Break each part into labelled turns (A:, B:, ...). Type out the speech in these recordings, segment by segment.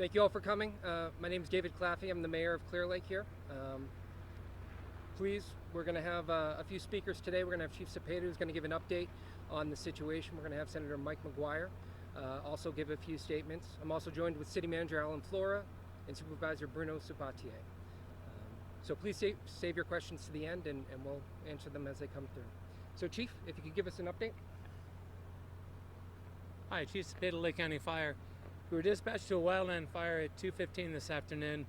A: Thank you all for coming. My name is David Claffey. I'm the mayor of Clear Lake here. Please, we're going to have a few speakers today. We're going to have Chief Cepeda, who's going to give an update on the situation. We're going to have Senator Mike McGuire also give a few statements. I'm also joined with City Manager Alan Flora and Supervisor Bruno Sabatier. So please save your questions to the end, and we'll answer them as they come through. So Chief, if you could give us an update.
B: Hi, Chief Cepeda, Lake County Fire. We were dispatched to a wildland fire at 2:15 this afternoon.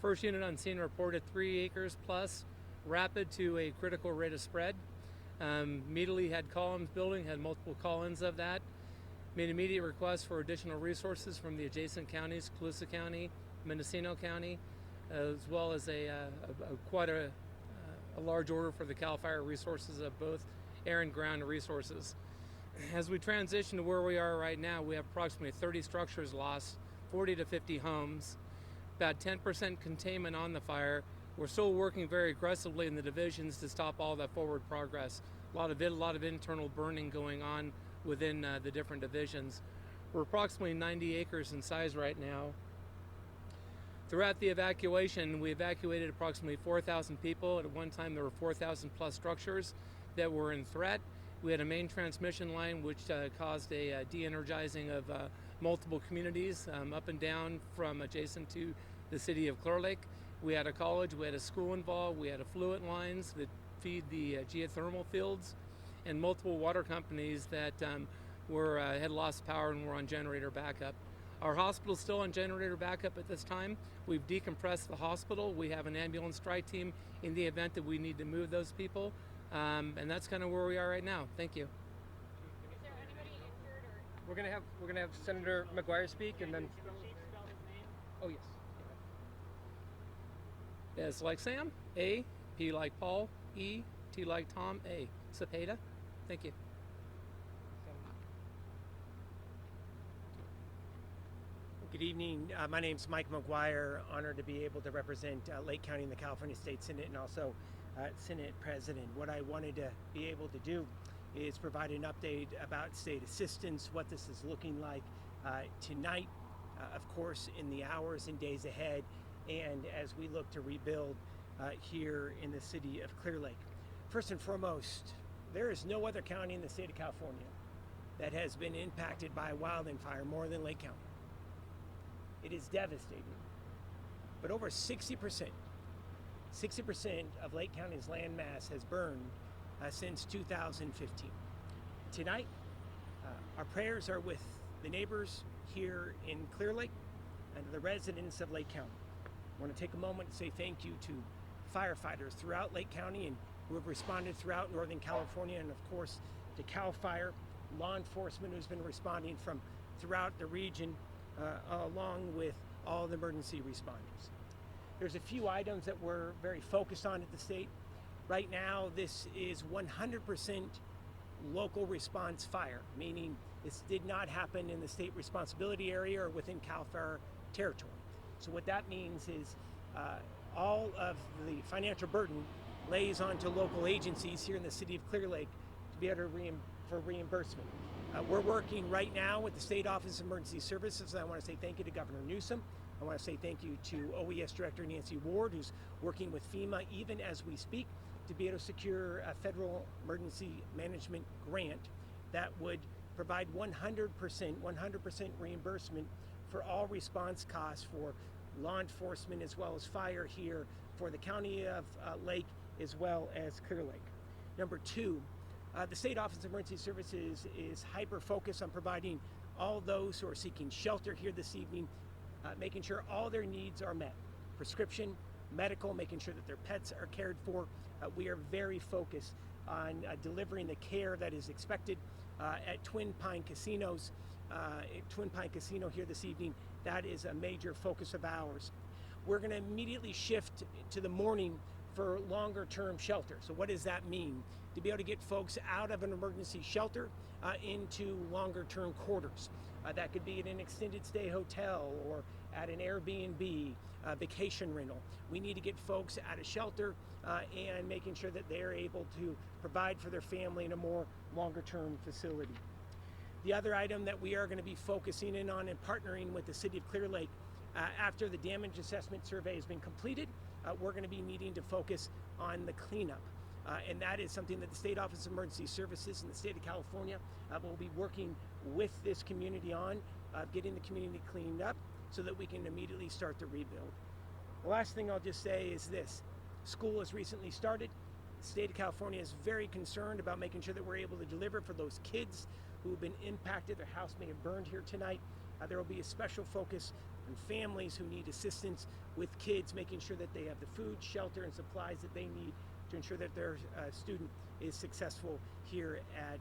B: First unit on scene reported 3 acres plus, rapid to a critical rate of spread. Immediately had columns building, had multiple call-ins of that. Made immediate requests for additional resources from the adjacent counties, Colusa County, Mendocino County, as well as quite a large order for the CAL FIRE resources of both air and ground resources. As we transition to where we are right now, we have approximately 30 structures lost, 40 to 50 homes, about 10% containment on the fire. We're still working very aggressively in the divisions to stop all that forward progress. A lot of internal burning going on within the different divisions. We're approximately 90 acres in size right now. Throughout the evacuation, we evacuated approximately 4,000 people. At one time, there were 4,000 plus structures that were in threat. We had a main transmission line which caused a de-energizing of multiple communities up and down from adjacent to the city of Clear Lake. We had a college, we had a school involved, we had affluent lines that feed the geothermal fields, and multiple water companies that had lost power and were on generator backup. Our hospital is still on generator backup at this time. We've decompressed the hospital. We have an ambulance strike team in the event that we need to move those people. And that's kind of where we are right now. Thank you.
C: Is there anybody injured or?
A: We're gonna have Senator McGuire speak, and then.
C: Chief spell his name?
A: Oh yes.
B: S like Sam, A, P like Paul, E, T like Tom, A. Cepeda. Thank you.
D: Good evening. My name's Mike McGuire. Honored to be able to represent Lake County in the California State Senate and also Senate President. What I wanted to be able to do is provide an update about state assistance, what this is looking like tonight, of course, in the hours and days ahead, and as we look to rebuild here in the city of Clear Lake. First and foremost, there is no other county in the state of California that has been impacted by a wildland fire more than Lake County. It is devastating. But over 60% of Lake County's land mass has burned since 2015. Tonight, our prayers are with the neighbors here in Clear Lake and the residents of Lake County. I want to take a moment to say thank you to firefighters throughout Lake County and who have responded throughout Northern California, and of course to CAL FIRE, law enforcement who's been responding from throughout the region along with all the emergency responders. There's a few items that we're very focused on at the state. Right now, this is 100% local response fire, meaning this did not happen in the state responsibility area or within CAL FIRE territory. So what that means is all of the financial burden lays onto local agencies here in the city of Clear Lake to be able to for reimbursement. We're working right now with the State Office of Emergency Services. I want to say thank you to Governor Newsom. I want to say thank you to OES Director Nancy Ward, who's working with FEMA even as we speak to be able to secure a federal emergency management grant that would provide 100% reimbursement for all response costs for law enforcement as well as fire here for the county of Lake as well as Clear Lake. Number two, the State Office of Emergency Services is hyper-focused on providing all those who are seeking shelter here this evening, making sure all their needs are met. Prescription, medical, making sure that their pets are cared for. We are very focused on delivering the care that is expected at Twin Pine Casinos. Twin Pine Casino here this evening, that is a major focus of ours. We're going to immediately shift to the morning for longer term shelter. So what does that mean? To be able to get folks out of an emergency shelter into longer term quarters. That could be at an extended stay hotel or at an Airbnb, vacation rental. We need to get folks out of shelter and making sure that they're able to provide for their family in a more longer term facility. The other item that we are going to be focusing in on and partnering with the City of Clear Lake After the damage assessment survey has been completed, we're going to be needing to focus on the cleanup. And that is something that the State Office of Emergency Services in the state of California will be working with this community on, getting the community cleaned up so that we can immediately start the rebuild. The last thing I'll just say is this. School has recently started. The state of California is very concerned about making sure that we're able to deliver for those kids who have been impacted. Their house may have burned here tonight. There will be a special focus on families who need assistance with kids, making sure that they have the food, shelter, and supplies that they need to ensure that their student is successful here at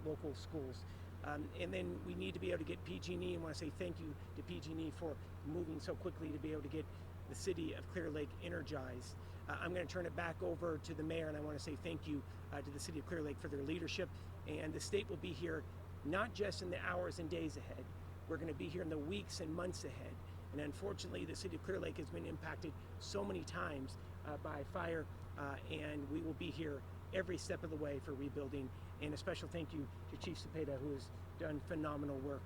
D: local schools. And then we need to be able to get PG&E, and want to say thank you to PG&E for moving so quickly to be able to get the city of Clear Lake energized. I'm going to turn it back over to the mayor, and I want to say thank you to the city of Clear Lake for their leadership. And the state will be here not just in the hours and days ahead. We're going to be here in the weeks and months ahead. And unfortunately, the city of Clear Lake has been impacted so many times by fire, and we will be here every step of the way for rebuilding. And a special thank you to Chief Cepeda, who has done phenomenal work,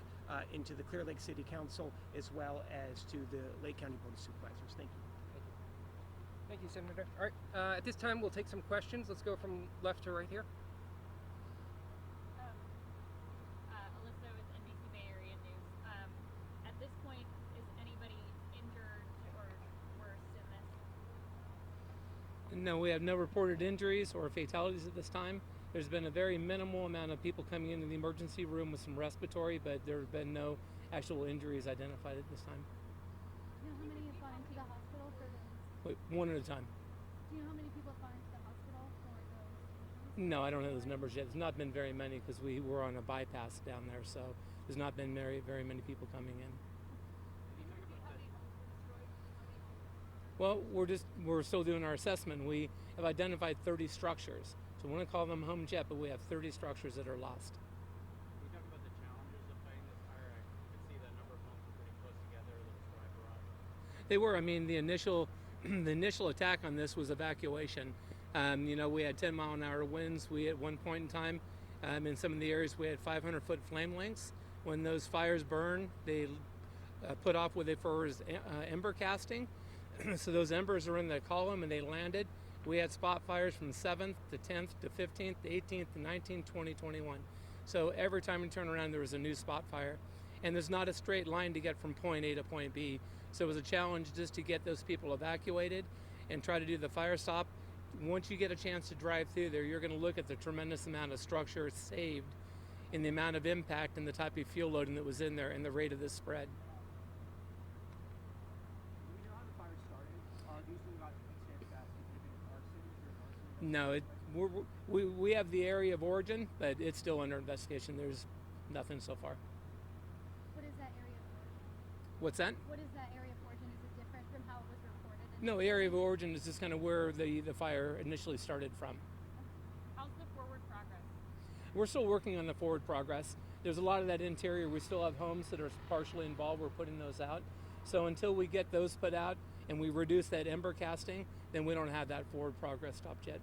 D: into the Clear Lake City Council, as well as to the Lake County Board of Supervisors. Thank you.
A: Thank you, Senator. All right, at this time, we'll take some questions. Let's go from left to right here.
C: Alyssa with NBC Bay Area News. At this point, is anybody injured or worse in this?
B: No, we have no reported injuries or fatalities at this time. There's been a very minimal amount of people coming into the emergency room with some respiratory, but there have been no actual injuries identified at this time.
E: Do you know how many have gone into the hospital for those?
B: Wait, one at a time.
E: Do you know how many people have gone into the hospital for those?
B: No, I don't have those numbers yet. There's not been very many because we were on a bypass down there, so there's not been very many people coming in. Well, we're still doing our assessment. We have identified 30 structures. So we wouldn't call them homes yet, but we have 30 structures that are lost.
F: Can you talk about the challenges of fighting this fire? I could see that number of homes were pretty close together. There was dry garage.
B: They were. I mean, the initial attack on this was evacuation. We had 10-mile-an-hour winds. We at one point in time, in some of the areas, we had 500-foot flame lengths. When those fires burn, they put off what they refer as ember casting. So those embers are in the column and they landed. We had spot fires from 7th to 10th to 15th to 18th to 19th, 20, 21. So every time we turn around, there was a new spot fire. And there's not a straight line to get from point A to point B. So it was a challenge just to get those people evacuated and try to do the fire stop. Once you get a chance to drive through there, you're going to look at the tremendous amount of structure saved in the amount of impact and the type of fuel loading that was in there and the rate of this spread.
G: Do we know how the fire started? Do you think about extent that specific arson or
B: No, we have the area of origin, but it's still under investigation. There's nothing so far.
E: What is that area of origin?
B: What's that?
E: What is that area of origin? Is it different from how it was reported?
B: No, area of origin is just kind of where the fire initially started from.
C: How's the forward progress?
B: We're still working on the forward progress. There's a lot of that interior. We still have homes that are partially involved. We're putting those out. So until we get those put out and we reduce that ember casting, then we don't have that forward progress stopped yet.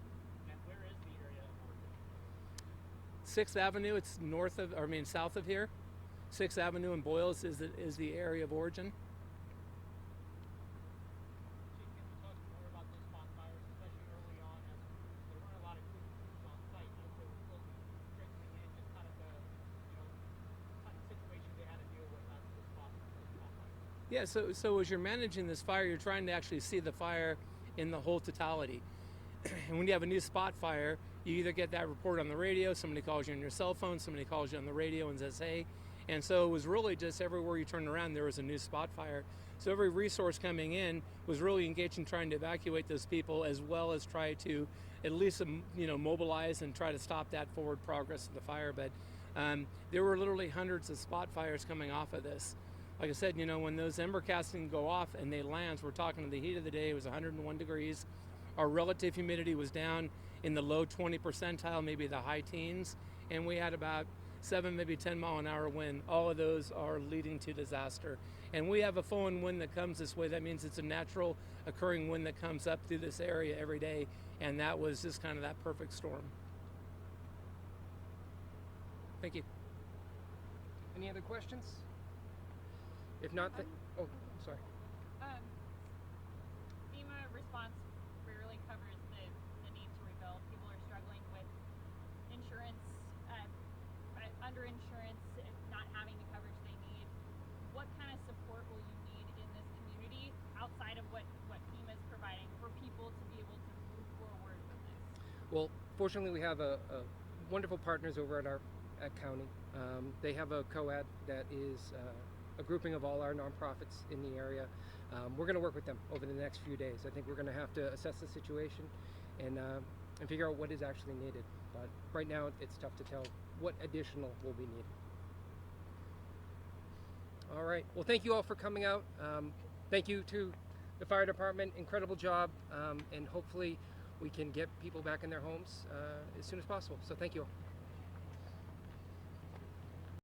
F: And where is the area of origin?
B: 6th Avenue, it's south of here. 6th Avenue and Boyles is the area of origin.
F: Chief, can you talk more about those spot fires, especially early on, as there weren't a lot of crews on site as they were slowly trickling in, just kind of the kind of situation they had to deal with after the spot fires?
B: Yeah, so as you're managing this fire, you're trying to actually see the fire in the whole totality. And when you have a new spot fire, you either get that report on the radio, somebody calls you on your cell phone, somebody calls you on the radio and says, hey. And so it was really just everywhere you turned around, there was a new spot fire. So every resource coming in was really engaged in trying to evacuate those people, as well as try to at least mobilize and try to stop that forward progress of the fire. But there were literally hundreds of spot fires coming off of this. Like I said, when those ember castings go off and they land, we're talking to the heat of the day, it was 101 degrees. Our relative humidity was down in the low 20 percentile, maybe the high teens, and we had about 7, maybe 10-mile-an-hour wind. All of those are leading to disaster. And we have a flowing wind that comes this way. That means it's a natural occurring wind that comes up through this area every day, and that was just kind of that perfect storm. Thank you.
A: Any other questions? If not, sorry.
C: FEMA response rarely covers the need to rebuild. People are struggling with insurance, under insurance, not having the coverage they need. What kind of support will you need in this community outside of what FEMA is providing for people to be able to move forward with this?
A: Well, fortunately, we have a wonderful partners over at county. They have a COAD that is a grouping of all our nonprofits in the area. We're going to work with them over the next few days. I think we're going to have to assess the situation and figure out what is actually needed. But right now, it's tough to tell what additional will be needed. All right. Well, thank you all for coming out. Thank you to the fire department. Incredible job. And hopefully we can get people back in their homes as soon as possible. So thank you all.